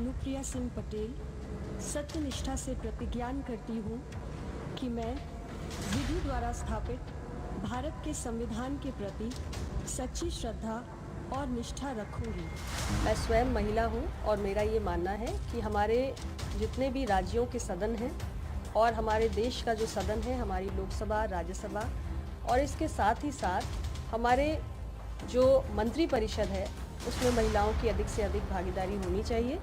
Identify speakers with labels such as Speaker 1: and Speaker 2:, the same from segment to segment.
Speaker 1: अनुप्रिया सिंह पटेल सत्यनिष्ठा से प्रतिज्ञान करती हूँ कि मैं विधि द्वारा स्थापित भारत के संविधान के प्रति सच्ची श्रद्धा और निष्ठा रखूंगी।
Speaker 2: मैं स्वयं महिला हूँ और मेरा ये मानना है कि हमारे जितने भी राज्यों के सदन हैं और हमारे देश का जो सदन है, हमारी लोकसभा, राज्यसभा और इसके साथ ही साथ हमारे जो मंत्री परिषद है उसमें महिलाओं की अधिक से अधिक भागीदारी होनी चाहिए।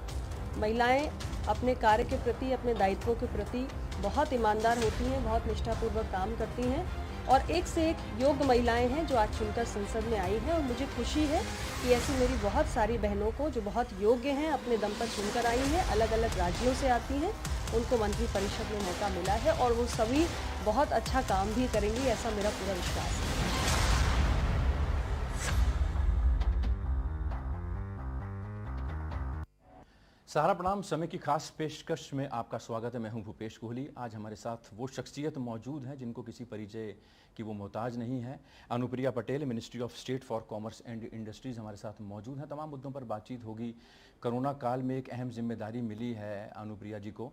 Speaker 2: महिलाएं अपने कार्य के प्रति, अपने दायित्वों के प्रति बहुत ईमानदार होती हैं, बहुत निष्ठापूर्वक काम करती हैं और एक से एक योग्य महिलाएं हैं जो आज चुनकर संसद में आई हैं। और मुझे खुशी है कि ऐसी मेरी बहुत सारी बहनों को जो बहुत योग्य हैं, अपने दम पर चुनकर आई हैं, अलग अलग राज्यों से आती हैं, उनको मंत्री परिषद में मौका मिला है और वो सभी बहुत अच्छा काम भी करेंगी, ऐसा मेरा पूरा विश्वास है।
Speaker 3: सहारा प्रणाम समय की खास पेशकश में आपका स्वागत है। मैं हूं भूपेश कोहली। आज हमारे साथ वो शख्सियत मौजूद हैं जिनको किसी परिचय की वो मोहताज नहीं है। Anupriya Patel, ministry of state for commerce and industries हमारे साथ मौजूद हैं। तमाम मुद्दों पर बातचीत होगी। कोरोना काल में एक अहम जिम्मेदारी मिली है अनुप्रिया जी को,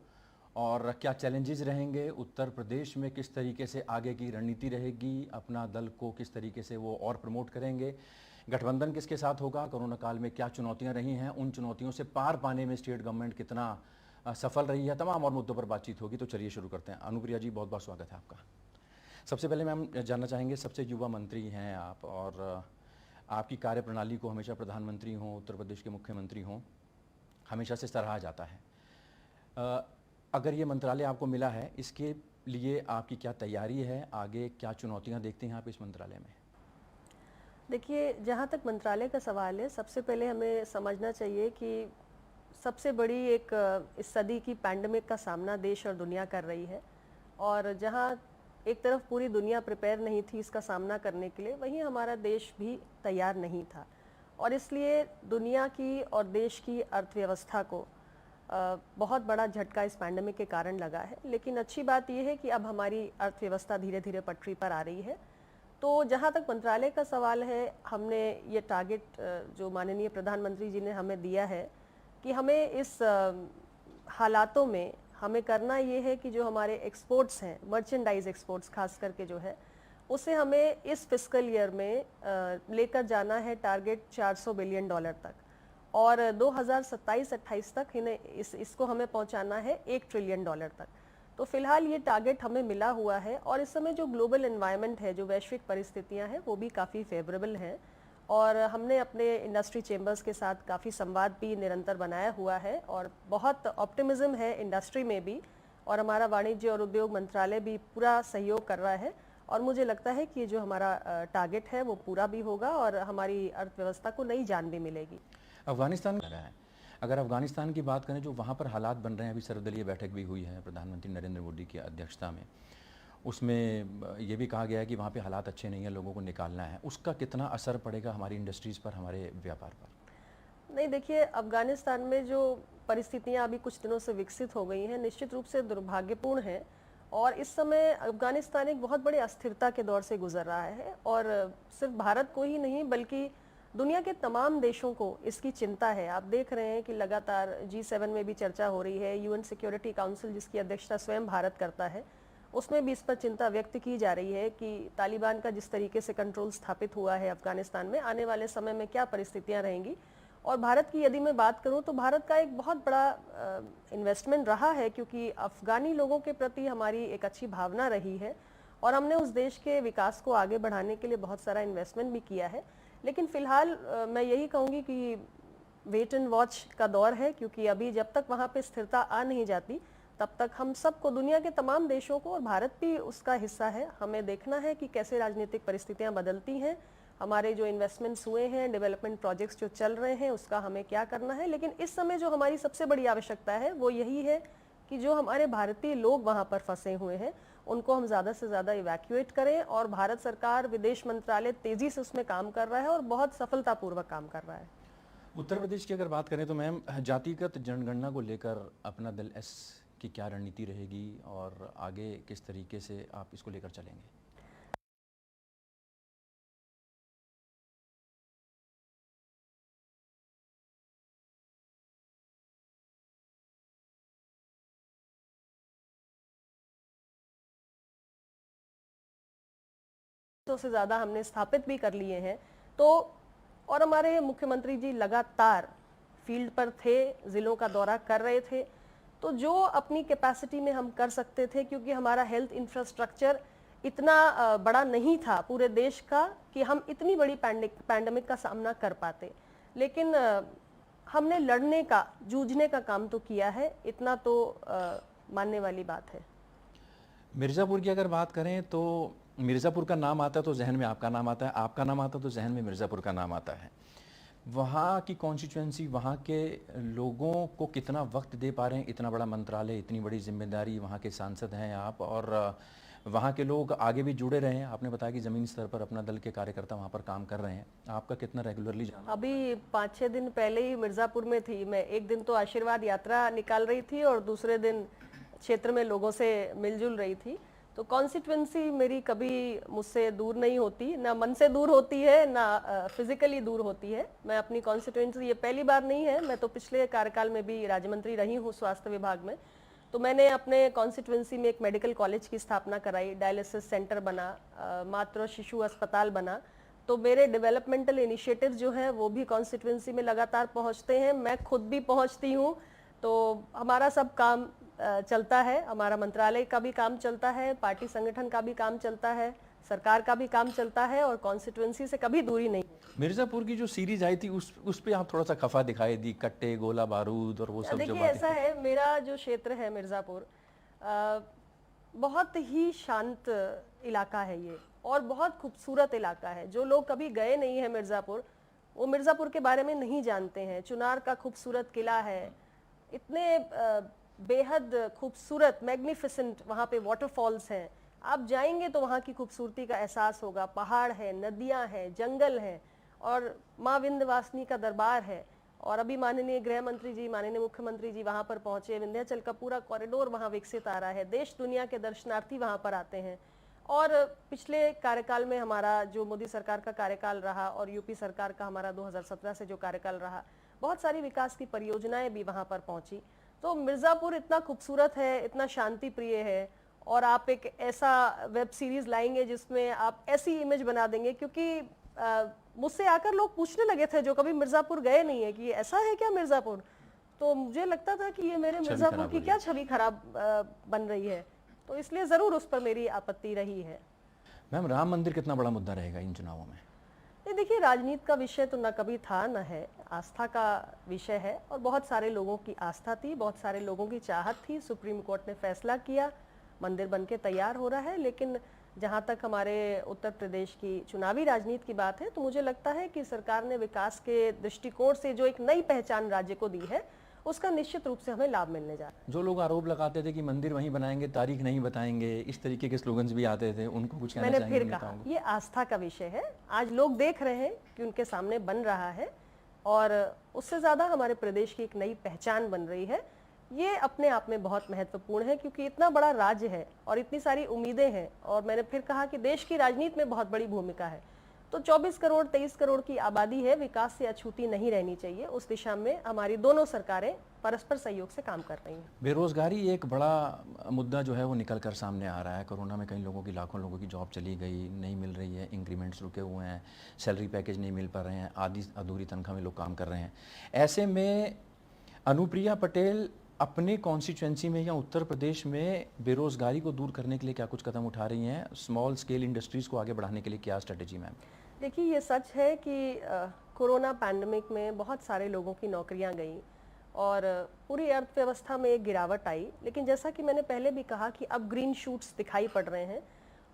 Speaker 3: और क्या चैलेंजेस रहेंगे, उत्तर प्रदेश में किस तरीके से आगे की रणनीति रहेगी, अपना दल को किस तरीके से वो और प्रमोट करेंगे, गठबंधन किसके साथ होगा, कोरोना काल में क्या चुनौतियां रही हैं, उन चुनौतियों से पार पाने में स्टेट गवर्नमेंट कितना सफल रही है, तमाम और मुद्दों पर बातचीत होगी। तो चलिए शुरू करते हैं। अनुप्रिया जी, बहुत बहुत स्वागत है आपका। सबसे पहले मैम जानना चाहेंगे, सबसे युवा मंत्री हैं आप और आपकी कार्यप्रणाली को हमेशा प्रधानमंत्री हों, उत्तर प्रदेश के मुख्यमंत्री हों, हमेशा से सराहा जाता है। अगर ये मंत्रालय आपको मिला है, इसके लिए आपकी क्या तैयारी है, आगे क्या चुनौतियां देखते हैं आप इस मंत्रालय में?
Speaker 2: देखिए, जहाँ तक मंत्रालय का सवाल है, सबसे पहले हमें समझना चाहिए कि सबसे बड़ी एक इस सदी की पैंडेमिक का सामना देश और दुनिया कर रही है और जहाँ एक तरफ पूरी दुनिया प्रिपेयर नहीं थी इसका सामना करने के लिए, वहीं हमारा देश भी तैयार नहीं था और इसलिए दुनिया की और देश की अर्थव्यवस्था को बहुत बड़ा झटका इस पैंडेमिक के कारण लगा है। लेकिन अच्छी बात यह है कि अब हमारी अर्थव्यवस्था धीरे धीरे पटरी पर आ रही है। तो जहाँ तक मंत्रालय का सवाल है, हमने ये टारगेट जो माननीय प्रधानमंत्री जी ने हमें दिया है कि हमें इस हालातों में हमें करना ये है कि जो हमारे एक्सपोर्ट्स हैं, मर्चेंडाइज एक्सपोर्ट्स खास करके जो है, उसे हमें इस फिस्कल ईयर में लेकर जाना है टारगेट $400 बिलियन तक और 2027-28 तक इन्हें इसको हमें पहुंचाना है $1 ट्रिलियन तक। तो फिलहाल ये टारगेट हमें मिला हुआ है और इस समय जो ग्लोबल एनवायरनमेंट है, जो वैश्विक परिस्थितियां हैं, वो भी काफ़ी फेवरेबल हैं और हमने अपने इंडस्ट्री चेंबर्स के साथ काफ़ी संवाद भी निरंतर बनाया हुआ है और बहुत ऑप्टिमिज्म है इंडस्ट्री में भी और हमारा वाणिज्य और उद्योग मंत्रालय भी पूरा सहयोग कर रहा है और मुझे लगता है कि जो हमारा टारगेट है वो पूरा भी होगा और हमारी अर्थव्यवस्था को नई जान भी मिलेगी।
Speaker 3: अफगानिस्तान में है, अगर अफगानिस्तान की बात करें, जो वहाँ पर हालात बन रहे हैं, अभी सर्वदलीय बैठक भी हुई है प्रधानमंत्री नरेंद्र मोदी की अध्यक्षता में, उसमें ये भी कहा गया है कि वहाँ पे हालात अच्छे नहीं हैं, लोगों को निकालना है। उसका कितना असर पड़ेगा हमारी इंडस्ट्रीज़ पर, हमारे व्यापार पर?
Speaker 2: नहीं, देखिए, अफगानिस्तान में जो परिस्थितियां अभी कुछ दिनों से विकसित हो गई हैं, निश्चित रूप से दुर्भाग्यपूर्ण है और इस समय अफगानिस्तान एक बहुत बड़ी अस्थिरता के दौर से गुजर रहा है और सिर्फ भारत को ही नहीं बल्कि दुनिया के तमाम देशों को इसकी चिंता है। आप देख रहे हैं कि लगातार G7 में भी चर्चा हो रही है, UN सिक्योरिटी काउंसिल जिसकी अध्यक्षता स्वयं भारत करता है, उसमें भी इस पर चिंता व्यक्त की जा रही है कि तालिबान का जिस तरीके से कंट्रोल स्थापित हुआ है अफगानिस्तान में, आने वाले समय में क्या परिस्थितियां रहेंगी। और भारत की यदि मैं बात करूं तो भारत का एक बहुत बड़ा इन्वेस्टमेंट रहा है क्योंकि अफगानी लोगों के प्रति हमारी एक अच्छी भावना रही है और हमने उस देश के विकास को आगे बढ़ाने के लिए बहुत सारा इन्वेस्टमेंट भी किया है। लेकिन फिलहाल मैं यही कहूँगी कि वेट एंड वॉच का दौर है क्योंकि अभी जब तक वहाँ पे स्थिरता आ नहीं जाती तब तक हम सबको, दुनिया के तमाम देशों को, और भारत भी उसका हिस्सा है, हमें देखना है कि कैसे राजनीतिक परिस्थितियाँ बदलती हैं, हमारे जो इन्वेस्टमेंट्स हुए हैं, डेवलपमेंट प्रोजेक्ट्स जो चल रहे हैं, उसका हमें क्या करना है। लेकिन इस समय जो हमारी सबसे बड़ी आवश्यकता है वो यही है कि जो हमारे भारतीय लोग वहाँ पर फंसे हुए हैं उनको हम ज़्यादा से ज़्यादा इवैक्यूएट करें और भारत सरकार, विदेश मंत्रालय तेज़ी से उसमें काम कर रहा है और बहुत सफलतापूर्वक काम कर रहा है।
Speaker 3: उत्तर प्रदेश की अगर बात करें तो मैम, जातिगत जनगणना को लेकर अपना दल एस की क्या रणनीति रहेगी और आगे किस तरीके से आप इसको लेकर चलेंगे?
Speaker 2: तो से ज़्यादा हमने स्थापित भी कर लिए हैं। तो और हमारे मुख्यमंत्री जी लगातार फील्ड पर थे, ज़िलों का दौरा कर रहे थे। तो जो अपनी कैपेसिटी में हम कर सकते थे, क्योंकि हमारा हेल्थ इंफ्रास्ट्रक्चर इतना बड़ा नहीं था पूरे देश का कि हम इतनी बड़ी पैंडेमिक का सामना कर पाते। लेकिन हमने लड़ने का, जूझने का काम तो किया है, इतना तो मानने वाली बात है।
Speaker 3: मिर्ज़ापुर की अगर बात करें तो मिर्ज़ापुर का नाम आता है तो जहन में आपका नाम आता है, आपका नाम आता है तो जहन में मिर्ज़ापुर का नाम आता है। वहाँ की कॉन्स्टिट्यूएंसी, वहाँ के लोगों को कितना वक्त दे पा रहे हैं? इतना बड़ा मंत्रालय, इतनी बड़ी जिम्मेदारी, वहाँ के सांसद हैं आप, और वहाँ के लोग आगे भी जुड़े रहे हैं। आपने बताया कि ज़मीन स्तर पर अपना दल के कार्यकर्ता वहाँ पर काम कर रहे हैं। आपका कितना रेगुलरली जाना?
Speaker 2: अभी 5-6 दिन पहले ही मिर्ज़ापुर में थी मैं। एक दिन तो आशीर्वाद यात्रा निकाल रही थी और दूसरे दिन क्षेत्र में लोगों से मिलजुल रही थी। तो कॉन्स्टिट्यूएंसी मेरी कभी मुझसे दूर नहीं होती, ना मन से दूर होती है, ना फिजिकली दूर होती है। मैं अपनी कॉन्स्टिट्यूएंसी, ये पहली बार नहीं है, मैं तो पिछले कार्यकाल में भी राज्य मंत्री रही हूँ स्वास्थ्य विभाग में। तो मैंने अपने कॉन्स्टिट्यूएंसी में एक मेडिकल कॉलेज की स्थापना कराई, डायलिसिस सेंटर बना, मातृ और शिशु अस्पताल बना। तो मेरे डेवलपमेंटल इनिशिएटिव जो हैं वो भी कॉन्स्टिट्यूएंसी में लगातार पहुंचते हैं, मैं खुद भी पहुंचती हूँ। तो हमारा सब काम चलता है, हमारा मंत्रालय का भी काम चलता है, पार्टी संगठन का भी काम चलता है, सरकार का भी काम चलता है, और कॉन्स्टिट्यूएंसी से कभी दूरी नहीं।
Speaker 3: मिर्ज़ापुर की जो सीरीज आई थी उस पे आप थोड़ा सा खफा दिखाई दी, कट्टे, गोला बारूद और वो सब जो
Speaker 2: देखिए,
Speaker 3: बातें
Speaker 2: ऐसा है, मेरा जो क्षेत्र है मिर्ज़ापुर, बहुत ही शांत इलाका है ये, और बहुत खूबसूरत इलाका है। जो लोग कभी गए नहीं है मिर्ज़ापुर, वो मिर्ज़ापुर के बारे में नहीं जानते हैं। चुनार का खूबसूरत किला है, इतने बेहद खूबसूरत, मैग्निफिसेंट वहाँ पे वाटरफॉल्स हैं। आप जाएंगे तो वहाँ की खूबसूरती का एहसास होगा। पहाड़ है, नदियाँ हैं, जंगल हैं, और माँ विंध्यवासिनी का दरबार है। और अभी माननीय गृह मंत्री जी, माननीय मुख्यमंत्री जी वहाँ पर पहुँचे, विंध्याचल का पूरा कॉरिडोर वहाँ विकसित आ रहा है, देश दुनिया के दर्शनार्थी वहाँ पर आते हैं। और पिछले कार्यकाल में हमारा जो मोदी सरकार का कार्यकाल रहा और यूपी सरकार का हमारा 2017 से जो कार्यकाल रहा, बहुत सारी विकास की परियोजनाएं भी वहाँ पर पहुँची। तो मिर्ज़ापुर इतना खूबसूरत है, इतना शांति प्रिय है, और आप एक ऐसा वेब सीरीज लाएंगे जिसमें आप ऐसी इमेज बना देंगे, क्योंकि मुझसे आकर लोग पूछने लगे थे जो कभी मिर्ज़ापुर गए नहीं है कि ऐसा है क्या मिर्ज़ापुर। तो मुझे लगता था कि ये मेरे मिर्ज़ापुर की क्या छवि खराब बन रही है। तो इसलिए ज़रूर उस पर मेरी आपत्ति रही है।
Speaker 3: मैम, राम मंदिर कितना बड़ा मुद्दा रहेगा इन चुनावों में?
Speaker 2: ये देखिए, राजनीति का विषय तो न कभी था न है, आस्था का विषय है, और बहुत सारे लोगों की आस्था थी, बहुत सारे लोगों की चाहत थी। सुप्रीम कोर्ट ने फैसला किया, मंदिर बनके तैयार हो रहा है। लेकिन जहाँ तक हमारे उत्तर प्रदेश की चुनावी राजनीति की बात है, तो मुझे लगता है कि सरकार ने विकास के दृष्टिकोण से जो एक नई पहचान राज्य को दी है, उसका निश्चित रूप से हमें लाभ मिलने जा रहा है।
Speaker 3: जो लोग आरोप लगाते थे कि मंदिर वहीं बनाएंगे, तारीख नहीं बताएंगे, इस तरीके के स्लोगन्स भी आते थे, उनको कुछ कहना
Speaker 2: मैंने
Speaker 3: चाहेंगे
Speaker 2: फिर कहा, ये आस्था का विषय है। आज लोग देख रहे हैं कि उनके सामने बन रहा है, और उससे ज़्यादा हमारे प्रदेश की एक नई पहचान बन रही है। ये अपने आप में बहुत महत्वपूर्ण है, क्योंकि इतना बड़ा राज्य है और इतनी सारी उम्मीदें हैं। और मैंने फिर कहा कि देश की राजनीति में बहुत बड़ी भूमिका है। तो 24 करोड़ 23 करोड़ की आबादी है, विकास से अछूती नहीं रहनी चाहिए। उस दिशा में हमारी दोनों सरकारें परस्पर सहयोग से काम कर रही हैं।
Speaker 3: बेरोजगारी एक बड़ा मुद्दा जो है वो निकल कर सामने आ रहा है। कोरोना में कई लोगों की, लाखों लोगों की जॉब चली गई, नहीं मिल रही है, इंक्रीमेंट्स रुके हुए हैं, सैलरी पैकेज नहीं मिल पा रहे हैं, आधी अधूरी तनख्वाह में लोग काम कर रहे हैं। ऐसे में अनुप्रिया पटेल अपने कॉन्स्टिट्यूएंसी में या उत्तर प्रदेश में बेरोजगारी को दूर करने के लिए क्या कुछ कदम उठा रही हैं? स्मॉल स्केल इंडस्ट्रीज़ को आगे बढ़ाने के लिए क्या स्ट्रेटेजी मैम?
Speaker 2: देखिए, ये सच है कि कोरोना पैंडमिक में बहुत सारे लोगों की नौकरियां गई और पूरी अर्थव्यवस्था में एक गिरावट आई। लेकिन जैसा कि मैंने पहले भी कहा कि अब ग्रीन शूट्स दिखाई पड़ रहे हैं,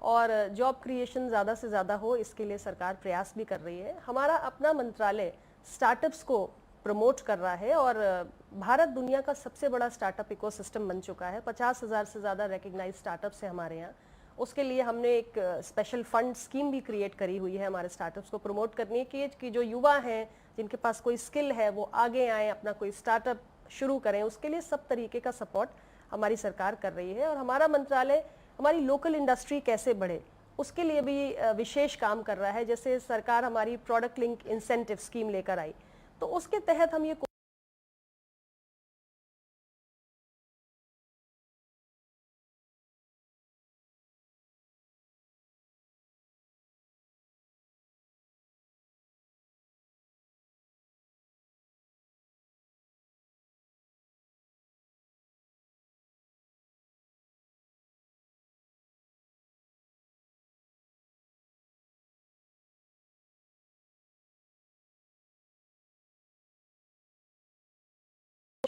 Speaker 2: और जॉब क्रिएशन ज़्यादा से ज़्यादा हो, इसके लिए सरकार प्रयास भी कर रही है। हमारा अपना मंत्रालय स्टार्टअप्स को प्रमोट कर रहा है, और भारत दुनिया का सबसे बड़ा स्टार्टअप इकोसिस्टम बन चुका है। 50,000 से ज़्यादा रिकग्नाइज स्टार्टअप्स हैं हमारे यहाँ। उसके लिए हमने एक स्पेशल फंड स्कीम भी क्रिएट करी हुई है हमारे स्टार्टअप्स को प्रमोट करने की, कि जो युवा हैं, जिनके पास कोई स्किल है, वो आगे आएँ, अपना कोई स्टार्टअप शुरू करें। उसके लिए सब तरीके का सपोर्ट हमारी सरकार कर रही है। और हमारा मंत्रालय हमारी लोकल इंडस्ट्री कैसे बढ़े, उसके लिए भी विशेष काम कर रहा है। जैसे सरकार हमारी प्रोडक्ट लिंक इंसेंटिव स्कीम लेकर आई, तो उसके तहत हम ये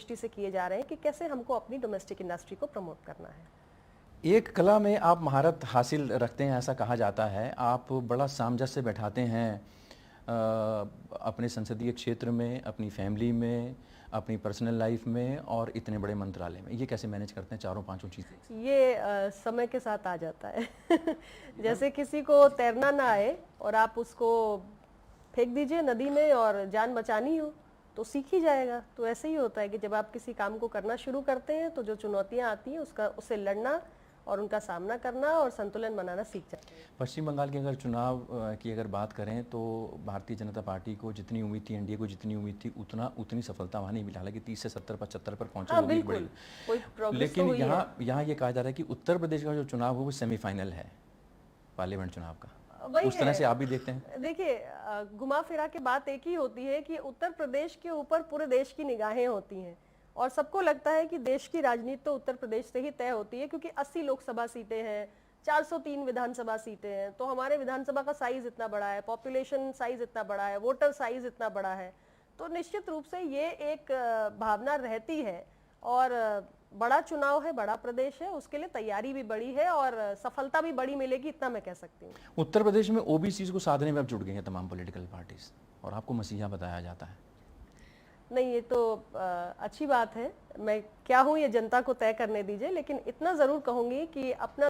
Speaker 2: दृष्टि से किए जा रहे हैं कि कैसे हमको अपनी डोमेस्टिक इंडस्ट्री को प्रमोट करना है।
Speaker 3: एक कला में आप महारत हासिल रखते हैं ऐसा कहा जाता है, आप बड़ा सामंजस्य बैठाते हैं अपने संसदीय क्षेत्र में, अपनी फैमिली में, अपनी पर्सनल लाइफ में और इतने बड़े मंत्रालय में। ये कैसे मैनेज करते हैं चारों पांचों चीज़ें?
Speaker 2: ये समय के साथ आ जाता है जैसे किसी को तैरना ना आए और आप उसको फेंक दीजिए नदी में और जान बचानी हो तो सीख ही जाएगा। तो ऐसे ही होता है कि जब आप किसी काम को करना शुरू करते हैं तो जो चुनौतियां आती हैं उससे लड़ना और उनका सामना करना और संतुलन बनाना सीख जाते हैं।
Speaker 3: पश्चिम बंगाल के अगर चुनाव की अगर बात करें तो भारतीय जनता पार्टी को जितनी उम्मीद थी, एनडीए को जितनी उम्मीद थी, उतनी सफलता वहाँ नहीं मिला। हालांकि 30 से 70-75 पर पहुंचे, वो भी बड़ी।
Speaker 2: कोई प्रोग्रेस
Speaker 3: लेकिन
Speaker 2: तो हुई है।
Speaker 3: यहाँ ये कहा जा रहा है कि उत्तर प्रदेश का जो चुनाव हो वो सेमीफाइनल है पार्लियामेंट चुनाव का।
Speaker 2: वही
Speaker 3: उस तरह से आप भी देखते हैं?
Speaker 2: देखिए, घुमा फिरा के बात एक ही होती है कि उत्तर प्रदेश के ऊपर पूरे देश की निगाहें होती हैं और सबको लगता है कि देश की राजनीति तो उत्तर प्रदेश से ही तय होती है, क्योंकि 80 लोकसभा सीटें हैं, 403 विधानसभा सीटें हैं, तो हमारे विधानसभा का साइज इतना बड़ा है, पॉपुलेशन साइज इतना बड़ा है, वोटर साइज इतना बड़ा है, तो निश्चित रूप से ये एक भावना रहती है। और बड़ा चुनाव है, बड़ा प्रदेश है, उसके लिए तैयारी भी बड़ी है और सफलता भी बड़ी मिलेगी, इतना मैं कह सकती हूँ।
Speaker 3: उत्तर प्रदेश में ओबीसी को साधने में अब जुट गई हैं तमाम पॉलिटिकल पार्टीज और आपको मसीहा बताया जाता है।
Speaker 2: नहीं, ये तो अच्छी बात है। मैं क्या हूँ ये जनता को तय करने दीजिए, लेकिन इतना जरूर कहूंगी कि अपना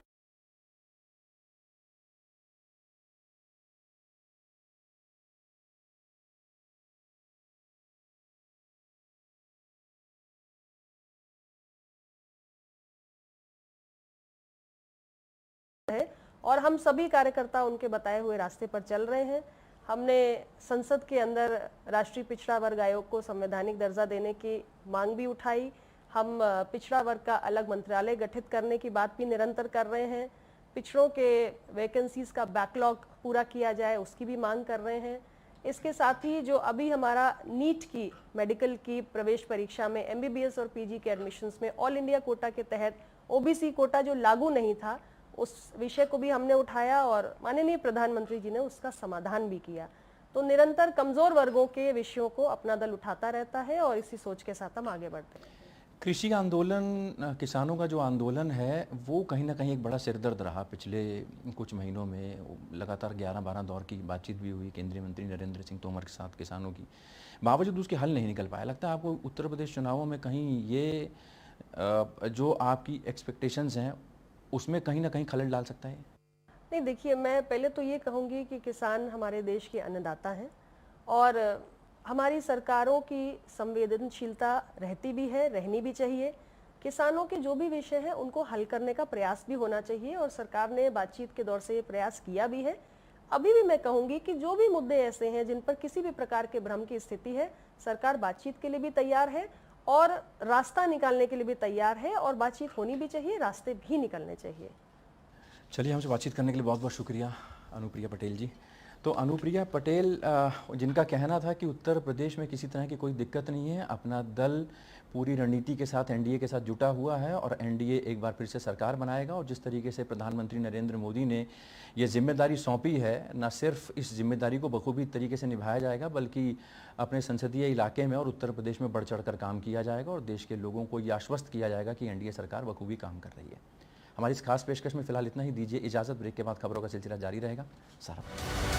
Speaker 2: है और हम सभी कार्यकर्ता उनके बताए हुए रास्ते पर चल रहे हैं। हमने संसद के अंदर राष्ट्रीय पिछड़ा वर्ग आयोग को संवैधानिक दर्जा देने की मांग भी उठाई। हम पिछड़ा वर्ग का अलग मंत्रालय गठित करने की बात भी निरंतर कर रहे हैं। पिछड़ों के वैकेंसीज का बैकलॉग पूरा किया जाए उसकी भी मांग कर रहे हैं। इसके साथ ही जो अभी हमारा नीट की मेडिकल की प्रवेश परीक्षा में एमबीबीएस और पीजी के एडमिशन्स में ऑल इंडिया कोटा के तहत ओबीसी कोटा जो लागू नहीं था, उस विषय को भी हमने उठाया और माननीय प्रधानमंत्री जी ने उसका समाधान भी किया। तो निरंतर कमजोर वर्गों के विषयों को अपना दल उठाता रहता है और इसी सोच के साथ हम आगे बढ़ते हैं।
Speaker 3: कृषि आंदोलन, किसानों का जो आंदोलन है वो कहीं ना कहीं एक बड़ा सिरदर्द रहा। पिछले कुछ महीनों में लगातार 11-12 दौर की बातचीत भी हुई केंद्रीय मंत्री नरेंद्र सिंह तोमर के साथ किसानों की, बावजूद उसके हल नहीं निकल पाया। लगता है आपको उत्तर प्रदेश चुनावों में कहीं ये जो आपकी एक्सपेक्टेशंस हैं उसमें कहीं ना कहीं खलल डाल सकता है?
Speaker 2: नहीं, देखिए, मैं पहले तो ये कहूँगी कि किसान हमारे देश के अन्नदाता हैं और हमारी सरकारों की संवेदनशीलता रहती भी है, रहनी भी चाहिए। किसानों के जो भी विषय हैं उनको हल करने का प्रयास भी होना चाहिए और सरकार ने बातचीत के दौर से ये प्रयास किया भी है। अभी भी मैं कहूँगी कि जो भी मुद्दे ऐसे हैं जिन पर किसी भी प्रकार के भ्रम की स्थिति है, सरकार बातचीत के लिए भी तैयार है और रास्ता निकालने के लिए भी तैयार है और बातचीत होनी भी चाहिए, रास्ते भी निकलने चाहिए।
Speaker 3: चलिए, हमसे बातचीत करने के लिए बहुत बहुत शुक्रिया अनुप्रिया पटेल जी। तो अनुप्रिया पटेल जिनका कहना था कि उत्तर प्रदेश में किसी तरह की कोई दिक्कत नहीं है, अपना दल पूरी रणनीति के साथ एनडीए के साथ जुटा हुआ है और एनडीए एक बार फिर से सरकार बनाएगा। और जिस तरीके से प्रधानमंत्री नरेंद्र मोदी ने ये जिम्मेदारी सौंपी है, न सिर्फ इस जिम्मेदारी को बखूबी तरीके से निभाया जाएगा बल्कि अपने संसदीय इलाके में और उत्तर प्रदेश में बढ़ चढ़ कर काम किया जाएगा और देश के लोगों को ये आश्वस्त किया जाएगा कि एनडीए सरकार बखूबी काम कर रही है। हमारी इस खास पेशकश में फिलहाल इतना ही। दीजिए इजाज़त। ब्रेक के बाद खबरों का सिलसिला जारी रहेगा। सारा